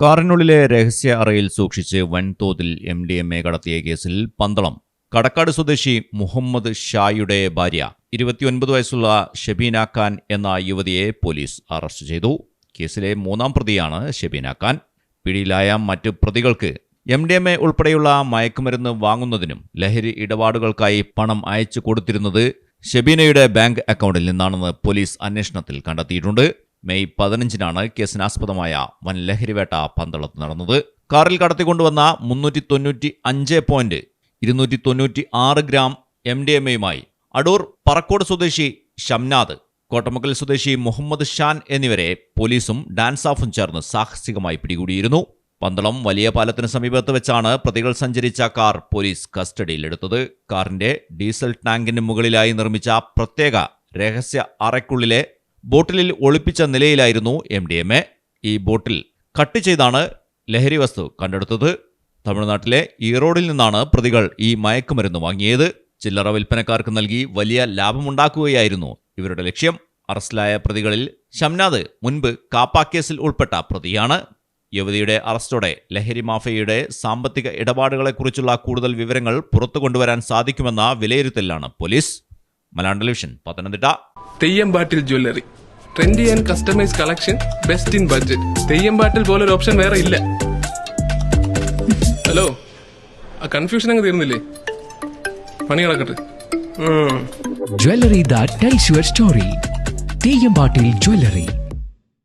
കാറിനുള്ളിലെ രഹസ്യ അറയിൽ സൂക്ഷിച്ച് വൻതോതിൽ MDMA കടത്തിയ കേസിൽ പന്തളം കടക്കാട് സ്വദേശി മുഹമ്മദ് ഷായുടെ ഭാര്യ 29 വയസ്സുള്ള ഷബീന ഖാൻ എന്ന യുവതിയെ പോലീസ് അറസ്റ്റ് ചെയ്തു. കേസിലെ 3ാം പ്രതിയാണ് ഷബീന ഖാൻ. പിടിയിലായ മറ്റ് പ്രതികൾക്ക് MDMA ഉൾപ്പെടെയുള്ള മയക്കുമരുന്ന് വാങ്ങുന്നതിനും ലഹരി ഇടപാടുകൾക്കായി പണം അയച്ചു കൊടുത്തിരുന്നത് ഷബീനയുടെ ബാങ്ക് അക്കൗണ്ടിൽ നിന്നാണെന്ന് പോലീസ് അന്വേഷണത്തിൽ കണ്ടെത്തിയിട്ടുണ്ട്. മെയ് 15-നാണ് കേസിനാസ്പദമായ വൻ ലഹരിവേട്ട പന്തളത്ത് നടന്നത്. കാറിൽ കടത്തിക്കൊണ്ടുവന്ന 395.296 ഗ്രാം MDMAയുമായി അടൂർ പറക്കോട് സ്വദേശി ഷംനാദ്, കോട്ടമുക്കൽ സ്വദേശി മുഹമ്മദ് ഷാൻ എന്നിവരെ പോലീസും ഡാൻസ് ഓഫും ചേർന്ന് സാഹസികമായി പിടികൂടിയിരുന്നു. പന്തളം വലിയ പാലത്തിന് സമീപത്ത് വെച്ചാണ് പ്രതികൾ സഞ്ചരിച്ച കാർ പോലീസ് കസ്റ്റഡിയിലെടുത്തത്. കാറിന്റെ ഡീസൽ ടാങ്കിന് മുകളിലായി നിർമ്മിച്ച പ്രത്യേക രഹസ്യ അറയ്ക്കുള്ളിലെ ബോട്ടിലിൽ ഒളിപ്പിച്ച നിലയിലായിരുന്നു MDMA. ഈ ബോട്ടിൽ കട്ട് ചെയ്താണ് ലഹരി വസ്തു കണ്ടെടുത്തത്. തമിഴ്നാട്ടിലെ ഈറോഡിൽ നിന്നാണ് പ്രതികൾ ഈ മയക്കുമരുന്ന് വാങ്ങിയത്. ചില്ലറ വിൽപ്പനക്കാർക്ക് നൽകി വലിയ ലാഭമുണ്ടാക്കുകയായിരുന്നു ഇവരുടെ ലക്ഷ്യം. അറസ്റ്റിലായ പ്രതികളിൽ ഷംനാദ് മുൻപ് കാപ്പ കേസിൽ ഉൾപ്പെട്ട പ്രതിയാണ്. യുവതിയുടെ അറസ്റ്റോടെ ലഹരി മാഫിയയുടെ സാമ്പത്തിക ഇടപാടുകളെക്കുറിച്ചുള്ള കൂടുതൽ വിവരങ്ങൾ പുറത്തു കൊണ്ടുവരാൻ സാധിക്കുമെന്ന വിലയിരുത്തലാണ് പോലീസ്. Malayalam television, Pathanamthitta. Theyyampattil jewellery, trendy and customise collection, best in budget. Theyyampattil പോലൊരു ഓപ്ഷൻ വേറെ ഇല്ല. ഹലോ, ആ കൺഫ്യൂഷൻ അങ്ങ് തീർന്നില്ലേ? പണി കിടക്കട്ടെ. Jewelry that tells your story. തെയ്യമ്പാട്ടിൽ jewellery.